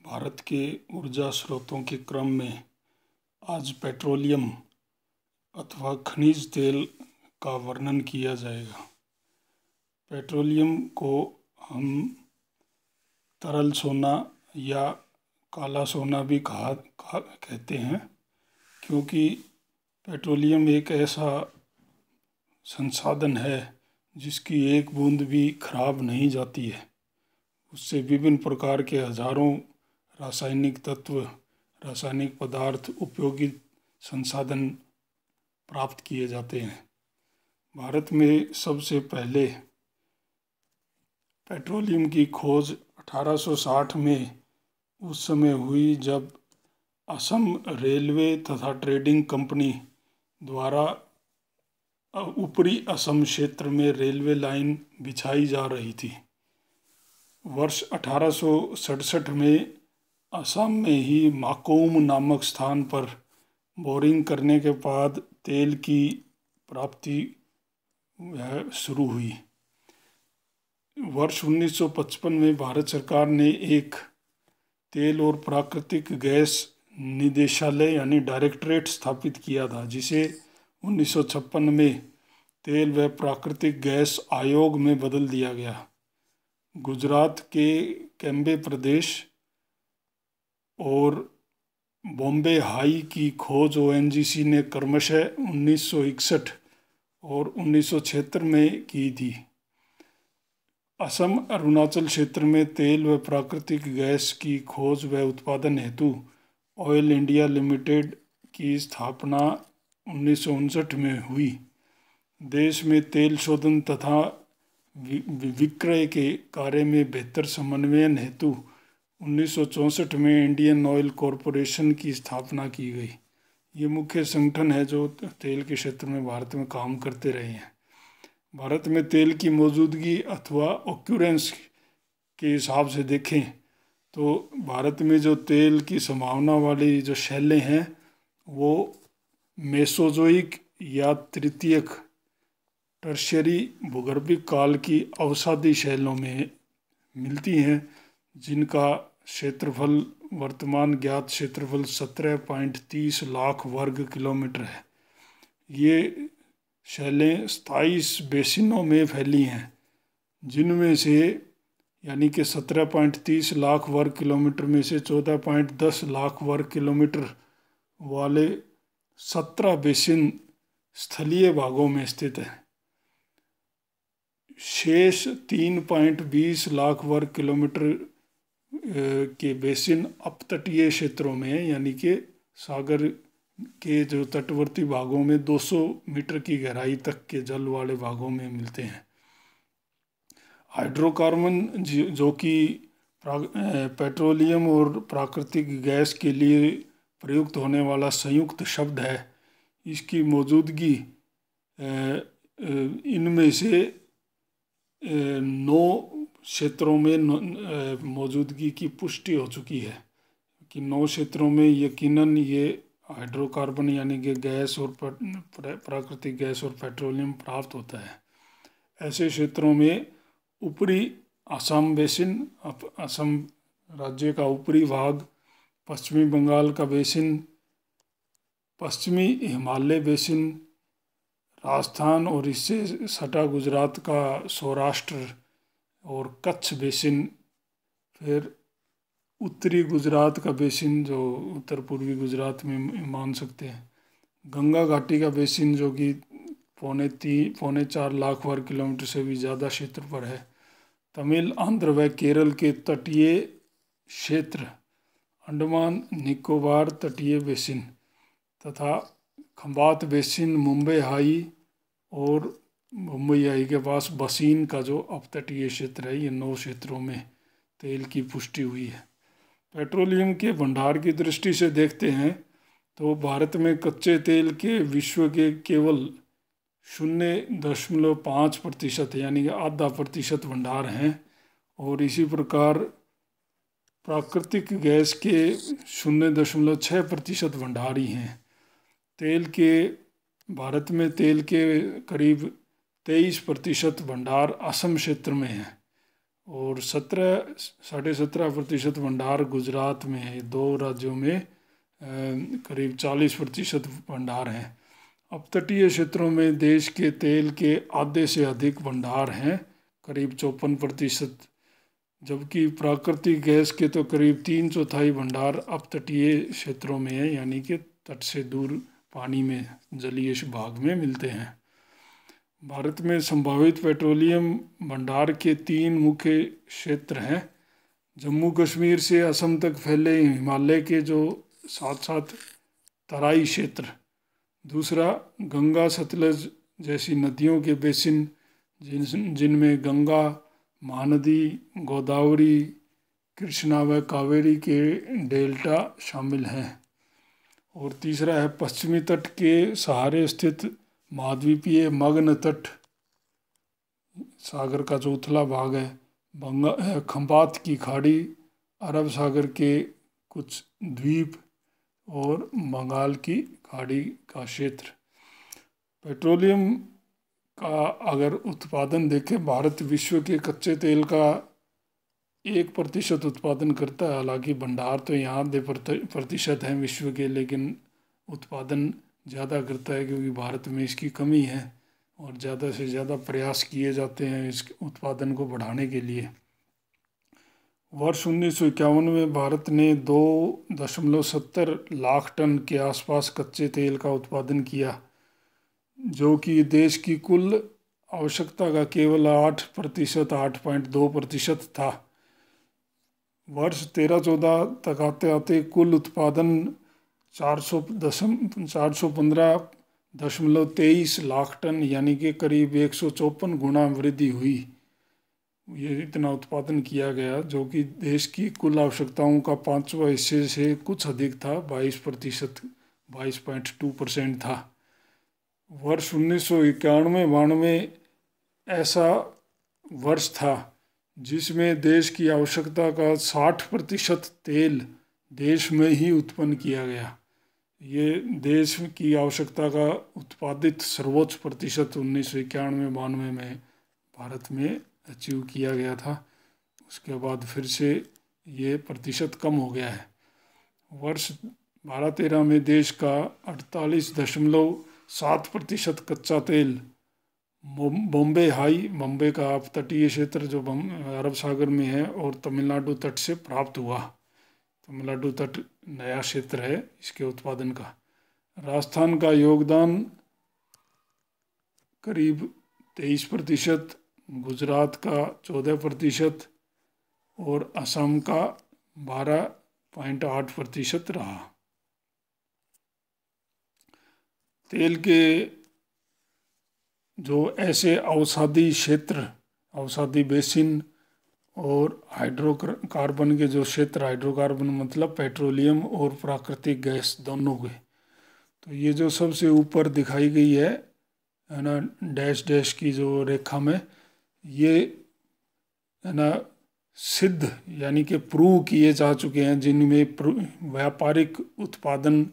भारत के ऊर्जा स्रोतों के क्रम में आज पेट्रोलियम अथवा खनिज तेल का वर्णन किया जाएगा। पेट्रोलियम को हम तरल सोना या काला सोना भी कहते हैं, क्योंकि पेट्रोलियम एक ऐसा संसाधन है जिसकी एक बूंद भी खराब नहीं जाती है। उससे विभिन्न प्रकार के हजारों रासायनिक तत्व, रासायनिक पदार्थ, उपयोगी संसाधन प्राप्त किए जाते हैं। भारत में सबसे पहले पेट्रोलियम की खोज 1860 में उस समय हुई जब असम रेलवे तथा ट्रेडिंग कंपनी द्वारा ऊपरी असम क्षेत्र में रेलवे लाइन बिछाई जा रही थी। वर्ष 1867 में असम में ही माकौम नामक स्थान पर बोरिंग करने के बाद तेल की प्राप्ति शुरू हुई। वर्ष 1955 में भारत सरकार ने एक तेल और प्राकृतिक गैस निदेशालय यानी डायरेक्टरेट स्थापित किया था, जिसे 1956 में तेल व प्राकृतिक गैस आयोग में बदल दिया गया। गुजरात के कैम्बे प्रदेश और बॉम्बे हाई की खोज ONGC ने क्रमशः 1961 और 1976 में की थी। असम अरुणाचल क्षेत्र में तेल व प्राकृतिक गैस की खोज व उत्पादन हेतु ऑयल इंडिया लिमिटेड की स्थापना 1959 में हुई। देश में तेल शोधन तथा विक्रय के कार्य में बेहतर समन्वयन हेतु 1964 में इंडियन ऑयल कॉरपोरेशन की स्थापना की गई। ये मुख्य संगठन है जो तेल के क्षेत्र में भारत में काम करते रहे हैं। भारत में तेल की मौजूदगी अथवा ऑक्यूरेंस के हिसाब से देखें तो भारत में जो तेल की संभावना वाली जो शैलें हैं वो मेसोजोइक या तृतीयक टर्शियरी भूगर्भिक काल की अवसादी शैलों में मिलती हैं, जिनका क्षेत्रफल वर्तमान ज्ञात क्षेत्रफल 17.30 लाख वर्ग किलोमीटर है। ये शैलें 27 बेसिनों में फैली हैं, जिनमें से यानी कि 17.30 लाख वर्ग किलोमीटर में से 14.10 लाख वर्ग किलोमीटर वाले 17 बेसिन स्थलीय भागों में स्थित हैं। शेष 3.20 लाख वर्ग किलोमीटर के बेसिन अपतटीय क्षेत्रों में यानी कि सागर के जो तटवर्ती भागों में 200 मीटर की गहराई तक के जल वाले भागों में मिलते हैं। हाइड्रोकार्बन जो कि पेट्रोलियम और प्राकृतिक गैस के लिए प्रयुक्त होने वाला संयुक्त शब्द है, इसकी मौजूदगी इनमें से 9 क्षेत्रों में मौजूदगी की पुष्टि हो चुकी है कि 9 क्षेत्रों में यकीनन ये हाइड्रोकार्बन यानी कि गैस और प्राकृतिक गैस और पेट्रोलियम प्राप्त होता है। ऐसे क्षेत्रों में ऊपरी असम बेसिन, असम राज्य का ऊपरी भाग, पश्चिमी बंगाल का बेसिन, पश्चिमी हिमालय बेसिन, राजस्थान और इससे सटा गुजरात का सौराष्ट्र और कच्छ बेसिन, फिर उत्तरी गुजरात का बेसिन जो उत्तर पूर्वी गुजरात में मान सकते हैं, गंगा घाटी का बेसिन जो कि 3.25-4 लाख वर्ग किलोमीटर से भी ज़्यादा क्षेत्र पर है, तमिल, आंध्र व केरल के तटीय क्षेत्र, अंडमान निकोबार तटीय बेसिन तथा खंबात बेसिन, मुंबई हाई और मुंबई हाई के पास बसीन का जो अपतटीय क्षेत्र है, ये 9 क्षेत्रों में तेल की पुष्टि हुई है। पेट्रोलियम के भंडार की दृष्टि से देखते हैं तो भारत में कच्चे तेल के विश्व के केवल 0.5% यानी कि आधा प्रतिशत भंडार हैं, और इसी प्रकार प्राकृतिक गैस के 0.6% भंडार ही हैं। भारत में तेल के करीब 23% भंडार असम क्षेत्र में है और 17.5% भंडार गुजरात में है। दो राज्यों में करीब 40% भंडार हैं। अपतटीय क्षेत्रों में देश के तेल के आधे से अधिक भंडार हैं, करीब 54%, जबकि प्राकृतिक गैस के तो करीब 3/4 भंडार अपतटीय क्षेत्रों में है, यानी कि तट से दूर पानी में, जलीय भाग में मिलते हैं। भारत में संभावित पेट्रोलियम भंडार के 3 मुख्य क्षेत्र हैं। जम्मू कश्मीर से असम तक फैले हिमालय के जो साथ साथ तराई क्षेत्र। दूसरा, गंगा सतलज जैसी नदियों के बेसिन, जिनमें गंगा, महानदी, गोदावरी, कृष्णा व कावेरी के डेल्टा शामिल हैं। और तीसरा है पश्चिमी तट के सहारे स्थित महाद्वीपीय मग्न तट, सागर का जो उथला भाग है, खंबात की खाड़ी, अरब सागर के कुछ द्वीप और बंगाल की खाड़ी का क्षेत्र। पेट्रोलियम का अगर उत्पादन देखें, भारत विश्व के कच्चे तेल का 1% उत्पादन करता है। हालांकि भंडार तो यहाँ 2% हैं विश्व के, लेकिन उत्पादन ज़्यादा करता है क्योंकि भारत में इसकी कमी है और ज़्यादा से ज़्यादा प्रयास किए जाते हैं इस उत्पादन को बढ़ाने के लिए। वर्ष 1951 में भारत ने 2.70 लाख टन के आसपास कच्चे तेल का उत्पादन किया, जो कि देश की कुल आवश्यकता का केवल 8.2% था। वर्ष 13-14 तक आते आते कुल उत्पादन 415.23 लाख टन, यानी कि करीब 154 गुना वृद्धि हुई। ये इतना उत्पादन किया गया, जो कि देश की कुल आवश्यकताओं का 5वां हिस्से से कुछ अधिक था, 22.2% था। वर्ष 1991-92 ऐसा वर्ष था जिसमें देश की आवश्यकता का 60% तेल देश में ही उत्पन्न किया गया। ये देश की आवश्यकता का उत्पादित सर्वोच्च प्रतिशत 1991-92 में भारत में अचीव किया गया था। उसके बाद फिर से ये प्रतिशत कम हो गया है। वर्ष 12-13 में देश का 48.7% कच्चा तेल बॉम्बे का अपतटीय क्षेत्र जो अरब सागर में है और तमिलनाडु तट से प्राप्त हुआ। तमिलनाडु तट नया क्षेत्र है इसके उत्पादन का। राजस्थान का योगदान करीब 23%, गुजरात का 14% और असम का 12.8% रहा। तेल के जो ऐसे अवसादी क्षेत्र, अवसादी बेसिन और हाइड्रोकार्बन के जो क्षेत्र, हाइड्रोकार्बन मतलब पेट्रोलियम और प्राकृतिक गैस दोनों के, तो ये जो सबसे ऊपर दिखाई गई है ना, डैश डैश की जो रेखा में, ये है ना सिद्ध यानी कि प्रूव किए जा चुके हैं, जिनमें व्यापारिक उत्पादन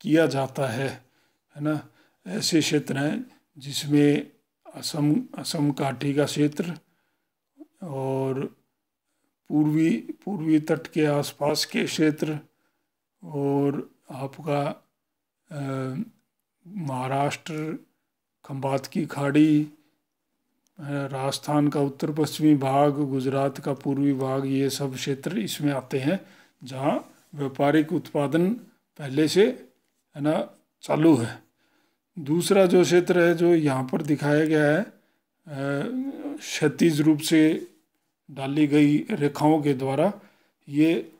किया जाता है ना। ऐसे क्षेत्र हैं जिसमें असम घाटी का क्षेत्र और पूर्वी तट के आसपास के क्षेत्र और आपका महाराष्ट्र, खंबात की खाड़ी, राजस्थान का उत्तर पश्चिमी भाग, गुजरात का पूर्वी भाग, ये सब क्षेत्र इसमें आते हैं जहाँ व्यापारिक उत्पादन पहले से है ना चालू है। दूसरा जो क्षेत्र है जो यहाँ पर दिखाया गया है, क्षैतिज रूप से डाली गई रेखाओं के द्वारा, ये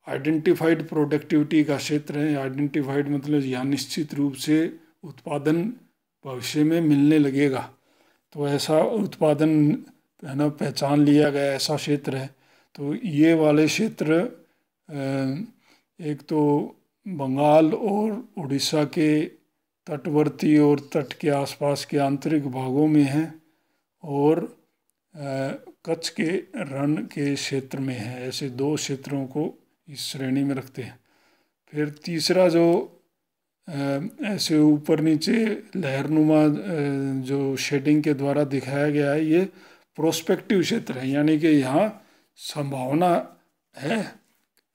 आइडेंटिफाइड प्रोडक्टिविटी का क्षेत्र है। आइडेंटिफाइड मतलब यहाँ निश्चित रूप से उत्पादन भविष्य में मिलने लगेगा, तो ऐसा उत्पादन है ना पहचान लिया गया ऐसा क्षेत्र है। तो ये वाले क्षेत्र एक तो बंगाल और उड़ीसा के तटवर्ती और तट के आसपास के आंतरिक भागों में है और कच्छ के रण के क्षेत्र में है। ऐसे 2 क्षेत्रों को इस श्रेणी में रखते हैं। फिर तीसरा जो ऐसे ऊपर नीचे लहरनुमा जो शेडिंग के द्वारा दिखाया गया है, ये प्रोस्पेक्टिव क्षेत्र है, यानी कि यहाँ संभावना है,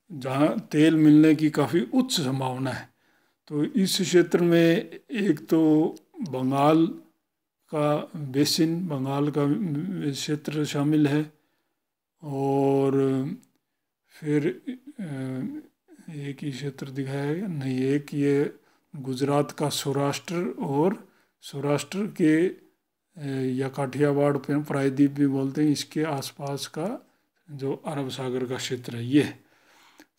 जहाँ तेल मिलने की काफ़ी उच्च संभावना है। तो इस क्षेत्र में एक तो बंगाल का बेसिन, बंगाल का क्षेत्र शामिल है, और फिर एक ही क्षेत्र दिखाया है नहीं, एक ये गुजरात का सौराष्ट्र, और सौराष्ट्र के या काठियावाड़ पे प्रायद्वीप भी बोलते हैं, इसके आसपास का जो अरब सागर का क्षेत्र है ये।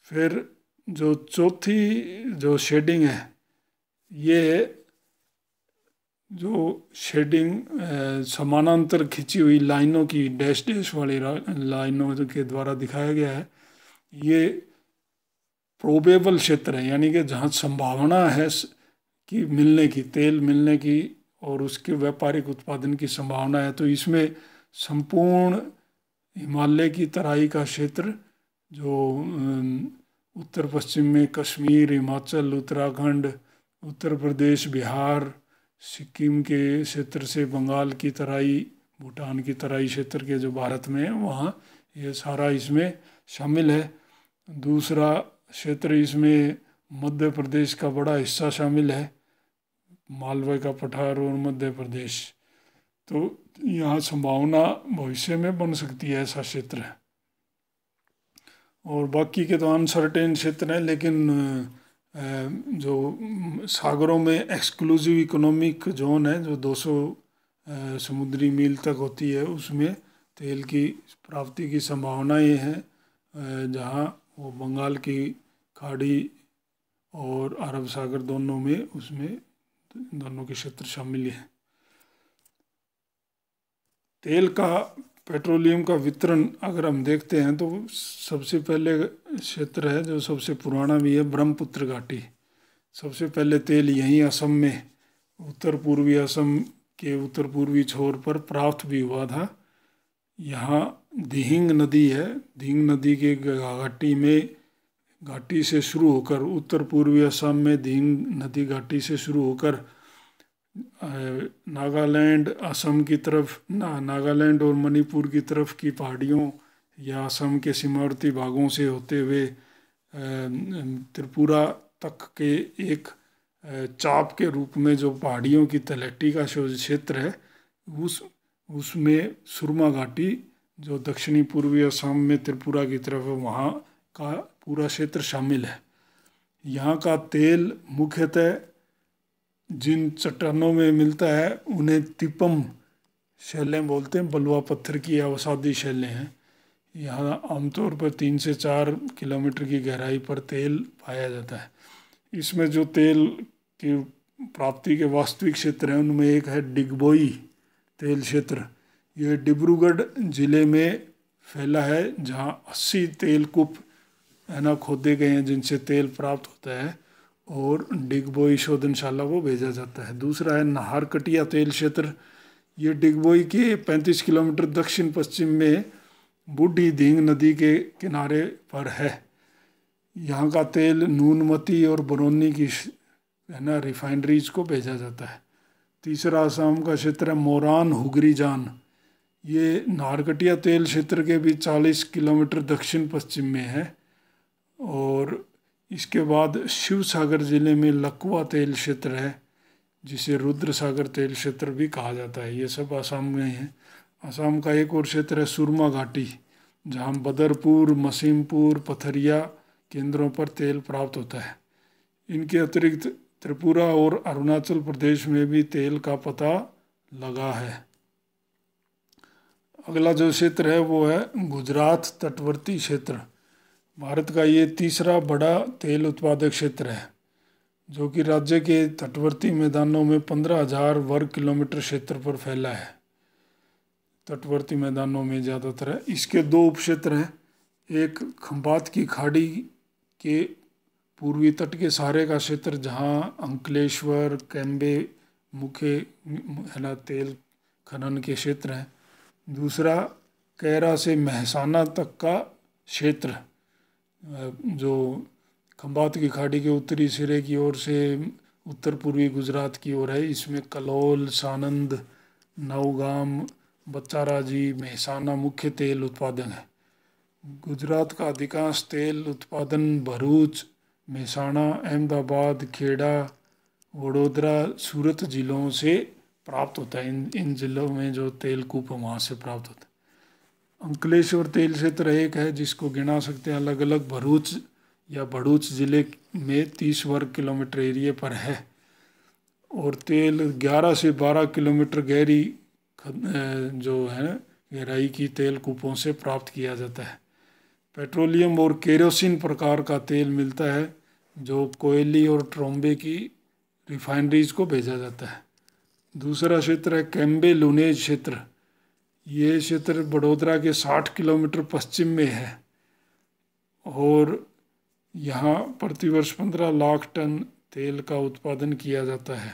फिर जो चौथी जो शेडिंग है, ये जो शेडिंग समानांतर खिंची हुई लाइनों की, डैश डैश वाली लाइनों के द्वारा दिखाया गया है, ये प्रोबेबल क्षेत्र है, यानी कि जहाँ संभावना है कि मिलने की, तेल मिलने की और उसके व्यापारिक उत्पादन की संभावना है। तो इसमें संपूर्ण हिमालय की तराई का क्षेत्र, जो उत्तर पश्चिम में कश्मीर, हिमाचल, उत्तराखंड, उत्तर प्रदेश, बिहार, सिक्किम के क्षेत्र से बंगाल की तराई, भूटान की तराई क्षेत्र के जो भारत में है वहाँ, ये सारा इसमें शामिल है। दूसरा क्षेत्र इसमें मध्य प्रदेश का बड़ा हिस्सा शामिल है, मालवा का पठार और मध्य प्रदेश। तो यहाँ संभावना भविष्य में बन सकती है ऐसा क्षेत्र है। और बाकी के तो अनसर्टेन क्षेत्र हैं, लेकिन जो सागरों में एक्सक्लूसिव इकोनॉमिक जोन है, जो 200 समुद्री मील तक होती है, उसमें तेल की प्राप्ति की संभावनाएं हैं, जहाँ वो बंगाल की खाड़ी और अरब सागर दोनों में, उसमें दोनों के क्षेत्र शामिल हैं। तेल का, पेट्रोलियम का वितरण अगर हम देखते हैं तो सबसे पहले क्षेत्र है, जो सबसे पुराना भी है, ब्रह्मपुत्र घाटी। सबसे पहले तेल यहीं असम में, उत्तर पूर्वी असम के उत्तर पूर्वी छोर पर प्राप्त भी हुआ था। यहाँ दिहिंग नदी है, दिहिंग नदी के घाटी में, घाटी से शुरू होकर उत्तर पूर्वी असम में दिहिंग नदी घाटी से शुरू होकर नागालैंड, असम की तरफ, नागालैंड और मणिपुर की तरफ की पहाड़ियों या असम के सीमावर्ती भागों से होते हुए त्रिपुरा तक के एक चाप के रूप में जो पहाड़ियों की तलहटी का क्षेत्र है, उसमें सुरमा घाटी, जो दक्षिणी पूर्वी असम में त्रिपुरा की तरफ है, वहाँ का पूरा क्षेत्र शामिल है। यहाँ का तेल मुख्यतः जिन चट्टानों में मिलता है उन्हें तिपम शैलें बोलते हैं, बलुआ पत्थर की अवसादी शैलें हैं। यहाँ आमतौर पर 3 से 4 किलोमीटर की गहराई पर तेल पाया जाता है। इसमें जो तेल की प्राप्ति के वास्तविक क्षेत्र हैं, उनमें एक है डिगबोई तेल क्षेत्र। यह डिब्रूगढ़ जिले में फैला है, जहाँ 80 तेल कूप खोदे गए हैं जिनसे तेल प्राप्त होता है और डिगबोई शोधनशाला को भेजा जाता है। दूसरा है नाहरकटिया तेल क्षेत्र। ये डिगबोई के 35 किलोमीटर दक्षिण पश्चिम में बूढ़ी धींग नदी के किनारे पर है। यहाँ का तेल नूनमती और बरौनी की रिफाइनरीज को भेजा जाता है। तीसरा असम का क्षेत्र है मोरान हुगरी जान। ये नाहरकटिया तेल क्षेत्र के भी 40 किलोमीटर दक्षिण पश्चिम में है। और इसके बाद शिव सागर जिले में लकवा तेल क्षेत्र है, जिसे रुद्र सागर तेल क्षेत्र भी कहा जाता है। ये सब असम में है। असम का एक और क्षेत्र है सुरमा घाटी, जहाँ बदरपुर, मसीमपुर, पथरिया केंद्रों पर तेल प्राप्त होता है। इनके अतिरिक्त त्रिपुरा और अरुणाचल प्रदेश में भी तेल का पता लगा है। अगला जो क्षेत्र है वो है गुजरात तटवर्ती क्षेत्र। भारत का ये तीसरा बड़ा तेल उत्पादक क्षेत्र है, जो कि राज्य के तटवर्ती मैदानों में 15,000 वर्ग किलोमीटर क्षेत्र पर फैला है। तटवर्ती मैदानों में ज़्यादातर है। इसके 2 उपक्षेत्र हैं। एक खंबात की खाड़ी के पूर्वी तट के सहारे का क्षेत्र, जहाँ अंकलेश्वर, कैम्बे मुख्य तेल खनन के क्षेत्र हैं। दूसरा कैरा से महसाना तक का क्षेत्र, जो खंबात की खाड़ी के उत्तरी सिरे की ओर से उत्तर पूर्वी गुजरात की ओर है। इसमें कलोल, सानंद, नौगाम, बच्चाराजी, मेहसाना मुख्य तेल उत्पादन है। गुजरात का अधिकांश तेल उत्पादन भरूच, मेहसाणा, अहमदाबाद, खेड़ा, वडोदरा, सूरत जिलों से प्राप्त होता है। इन जिलों में जो तेल कूप है वहाँ से प्राप्त होता है। अंकलेश्वर तेल क्षेत्र एक है जिसको गिना सकते हैं अलग अलग। भरूच या भरूच जिले में 30 वर्ग किलोमीटर एरिया पर है और तेल 11 से 12 किलोमीटर गहरी जो है गहराई की तेल कूपों से प्राप्त किया जाता है। पेट्रोलियम और केरोसिन प्रकार का तेल मिलता है जो कोयली और ट्रोम्बे की रिफाइनरीज को भेजा जाता है। दूसरा क्षेत्र है कैम्बे लुनेज क्षेत्र। ये क्षेत्र बड़ोदरा के 60 किलोमीटर पश्चिम में है और यहाँ प्रतिवर्ष 15 लाख टन तेल का उत्पादन किया जाता है।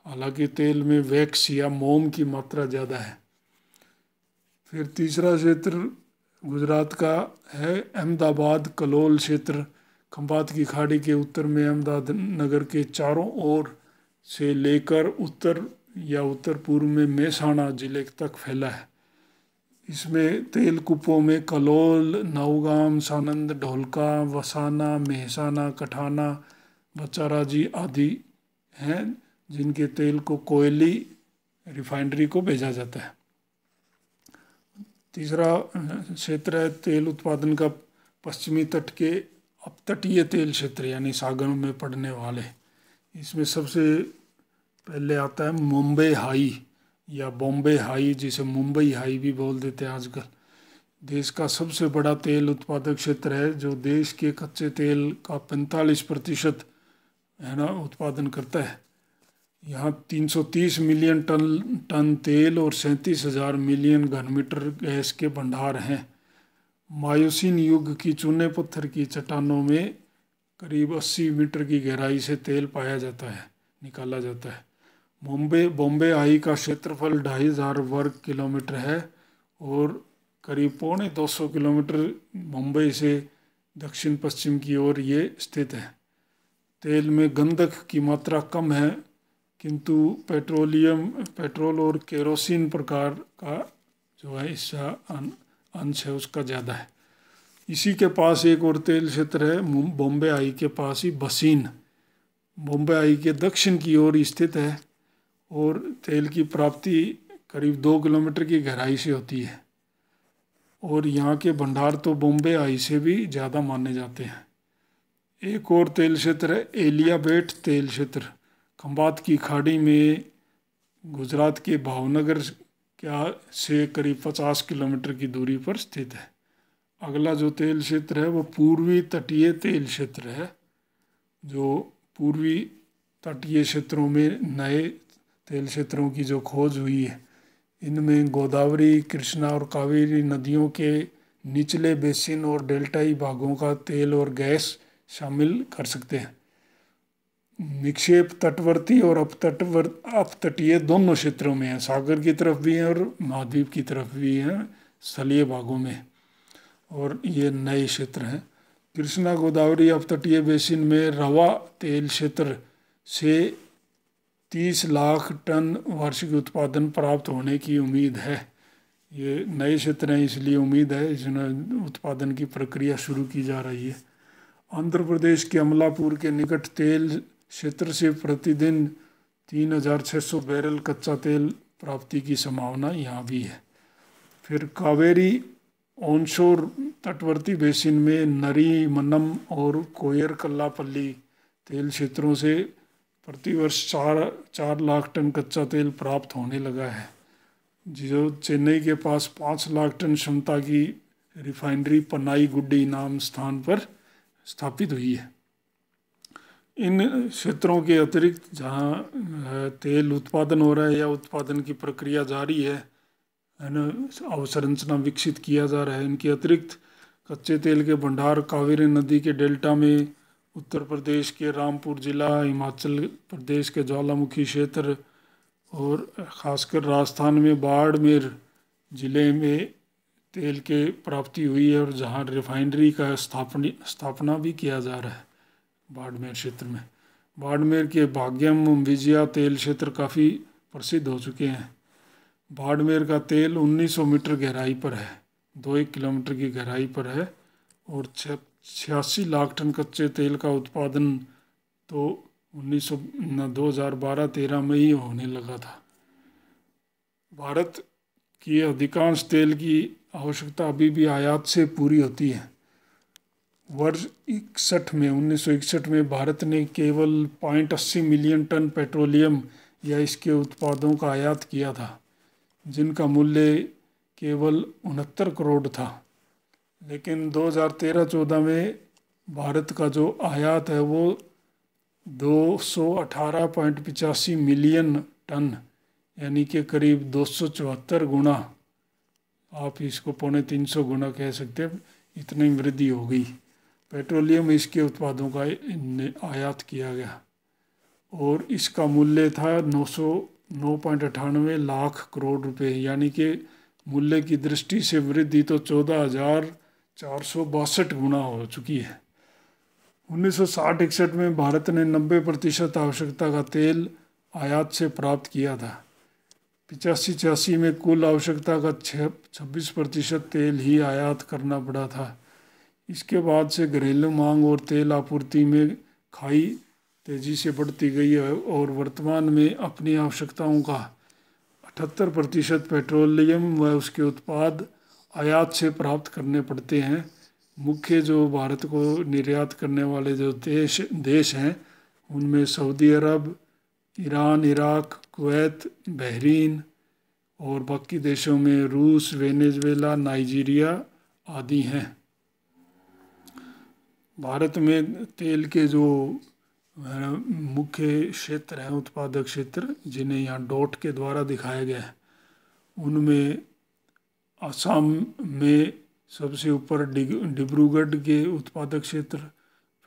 हालांकि तेल में वैक्स या मोम की मात्रा ज़्यादा है। फिर तीसरा क्षेत्र गुजरात का है अहमदाबाद कलोल क्षेत्र। खंबात की खाड़ी के उत्तर में अहमदाबाद नगर के चारों ओर से लेकर उत्तर या उत्तर पूर्व में मेहसाणा जिले तक फैला है। इसमें तेल कूपों में कलोल, नौगाम, सानंद, ढोलका, वसाना, मेहसाना, कठाना, बच्चाराजी आदि हैं जिनके तेल को कोयली रिफाइनरी को भेजा जाता है। तीसरा क्षेत्र है तेल उत्पादन का पश्चिमी तट के अपतटीय तेल क्षेत्र यानी सागरों में पड़ने वाले। इसमें सबसे पहले आता है मुंबई हाई या बॉम्बे हाई, जिसे मुंबई हाई भी बोल देते हैं आजकल। देश का सबसे बड़ा तेल उत्पादक क्षेत्र है जो देश के कच्चे तेल का 45% है ना उत्पादन करता है। यहाँ 330 मिलियन टन तेल और 37,000 मिलियन घनमीटर गैस के भंडार हैं। मायोसीन युग की चूने पत्थर की चट्टानों में करीब 80 मीटर की गहराई से तेल पाया जाता है, निकाला जाता है। बॉम्बे आई का क्षेत्रफल 2500 वर्ग किलोमीटर है और करीब 250 किलोमीटर मुंबई से दक्षिण पश्चिम की ओर ये स्थित है। तेल में गंधक की मात्रा कम है किंतु पेट्रोल और केरोसिन प्रकार का जो है इसका अंश है उसका ज़्यादा है। इसी के पास एक और तेल क्षेत्र है बॉम्बे आई के पास ही बसीन, बॉम्बे आई के दक्षिण की ओर स्थित है और तेल की प्राप्ति करीब 2 किलोमीटर की गहराई से होती है और यहाँ के भंडार तो बॉम्बे आई से भी ज़्यादा माने जाते हैं। एक और तेल क्षेत्र है एलियाबेट तेल क्षेत्र। खंबात की खाड़ी में गुजरात के भावनगर से करीब 50 किलोमीटर की दूरी पर स्थित है। अगला जो तेल क्षेत्र है वो पूर्वी तटीय तेल क्षेत्र है। जो पूर्वी तटीय क्षेत्रों में नए तेल क्षेत्रों की जो खोज हुई है इनमें गोदावरी, कृष्णा और कावेरी नदियों के निचले बेसिन और डेल्टाई भागों का तेल और गैस शामिल कर सकते हैं। निक्षेप तटवर्ती और अपतटीय दोनों क्षेत्रों में है, सागर की तरफ भी है और महाद्वीप की तरफ भी है स्थलीय भागों में, और ये नए क्षेत्र हैं। कृष्णा गोदावरी अपतटीय बेसिन में रवा तेल क्षेत्र से 30 लाख टन वार्षिक उत्पादन प्राप्त होने की उम्मीद है। ये नए क्षेत्र हैं इसलिए उम्मीद है, इसमें उत्पादन की प्रक्रिया शुरू की जा रही है। आंध्र प्रदेश के अमलापुर के निकट तेल क्षेत्र से प्रतिदिन 3600 बैरल कच्चा तेल प्राप्ति की संभावना यहाँ भी है। फिर कावेरी ऑनशोर तटवर्ती बेसिन में नरीमन्नम और कोयर कल्लापल्ली तेल क्षेत्रों से प्रतिवर्ष 4 लाख टन कच्चा तेल प्राप्त होने लगा है, जो चेन्नई के पास 5 लाख टन क्षमता की रिफाइनरी पनाई गुड्डी नाम स्थान पर स्थापित हुई है। इन क्षेत्रों के अतिरिक्त जहाँ तेल उत्पादन हो रहा है या उत्पादन की प्रक्रिया जारी है ना, अवसंरचना विकसित किया जा रहा है, इनके अतिरिक्त कच्चे तेल के भंडार कावेरी नदी के डेल्टा में उत्तर प्रदेश के रामपुर जिला, हिमाचल प्रदेश के ज्वालामुखी क्षेत्र और ख़ासकर राजस्थान में बाड़मेर जिले में तेल के प्राप्ति हुई है और जहाँ रिफाइनरी का स्थापना भी किया जा रहा है बाड़मेर क्षेत्र में। बाड़मेर के भाग्यम विजया तेल क्षेत्र काफ़ी प्रसिद्ध हो चुके हैं। बाड़मेर का तेल 1900 मीटर गहराई पर है, 2-1 किलोमीटर की गहराई पर है, और 86 लाख टन कच्चे तेल का उत्पादन तो 2012-13 में ही होने लगा था। भारत की अधिकांश तेल की आवश्यकता अभी भी आयात से पूरी होती है। वर्ष 1961 में भारत ने केवल 0.80 मिलियन टन पेट्रोलियम या इसके उत्पादों का आयात किया था, जिनका मूल्य केवल 69 करोड़ था। लेकिन 2013-14 में भारत का जो आयात है वो 218.85 मिलियन टन, यानी कि करीब 274 गुना, आप इसको 350 गुना कह सकते हैं, इतनी वृद्धि हो गई। पेट्रोलियम इसके उत्पादों का आयात किया गया और इसका मूल्य था 998 लाख करोड़ रुपए, यानी कि मूल्य की दृष्टि से वृद्धि तो 14,462 गुना हो चुकी है। 1960-61 में भारत ने 90% आवश्यकता का तेल आयात से प्राप्त किया था। 85-86 में कुल आवश्यकता का 26% तेल ही आयात करना पड़ा था। इसके बाद से घरेलू मांग और तेल आपूर्ति में खाई तेजी से बढ़ती गई है और वर्तमान में अपनी आवश्यकताओं का 78% पेट्रोलियम व उसके उत्पाद आयात से प्राप्त करने पड़ते हैं। मुख्य जो भारत को निर्यात करने वाले जो देश हैं उनमें सऊदी अरब, ईरान, इराक, कुवैत, बहरीन और बाकी देशों में रूस, वेनेजुएला, नाइजीरिया आदि हैं। भारत में तेल के जो मुख्य क्षेत्र हैं, उत्पादक क्षेत्र, जिन्हें यहाँ डॉट के द्वारा दिखाया गया है, उनमें असम में सबसे ऊपर डिब्रूगढ़ के उत्पादक क्षेत्र,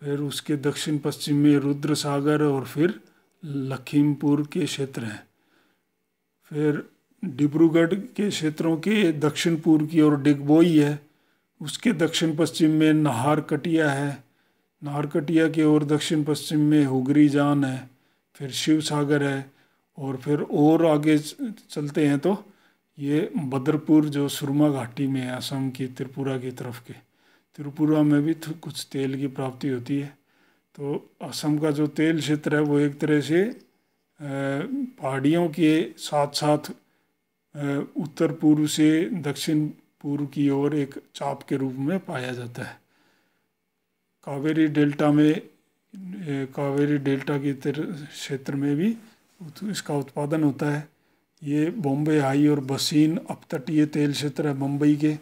फिर उसके दक्षिण पश्चिम में रुद्र सागर और फिर लखीमपुर के क्षेत्र हैं। फिर डिब्रूगढ़ के क्षेत्रों के दक्षिण पूर्व की ओर डिगबोई है, उसके दक्षिण पश्चिम में नाहरकटिया है, नाहरकटिया के ओर दक्षिण पश्चिम में हुगरी जान है, फिर शिव सागर है, और फिर और आगे चलते हैं तो ये बदरपुर जो सुरमा घाटी में है, असम की त्रिपुरा की तरफ के, त्रिपुरा में भी कुछ तेल की प्राप्ति होती है। तो असम का जो तेल क्षेत्र है वो एक तरह से पहाड़ियों के साथ साथ उत्तर पूर्व से दक्षिण पूर्व की ओर एक चाप के रूप में पाया जाता है। कावेरी डेल्टा के क्षेत्र में भी इसका उत्पादन होता है। ये बॉम्बे हाई और बसीन अपतटीय तेल क्षेत्र है बम्बई के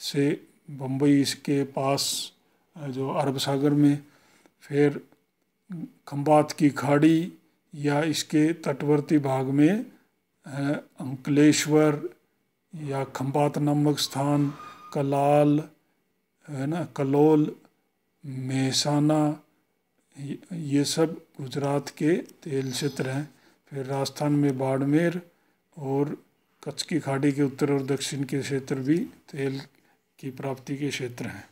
से, बम्बई इसके पास जो अरब सागर में, फिर खंबात की खाड़ी या इसके तटवर्ती भाग में अंकलेश्वर या खंबात नामक स्थान, कलाल है ना, कलोल, मेहसाना, ये सब गुजरात के तेल क्षेत्र हैं। फिर राजस्थान में बाड़मेर और कच्छ की खाड़ी के उत्तर और दक्षिण के क्षेत्र भी तेल की प्राप्ति के क्षेत्र हैं।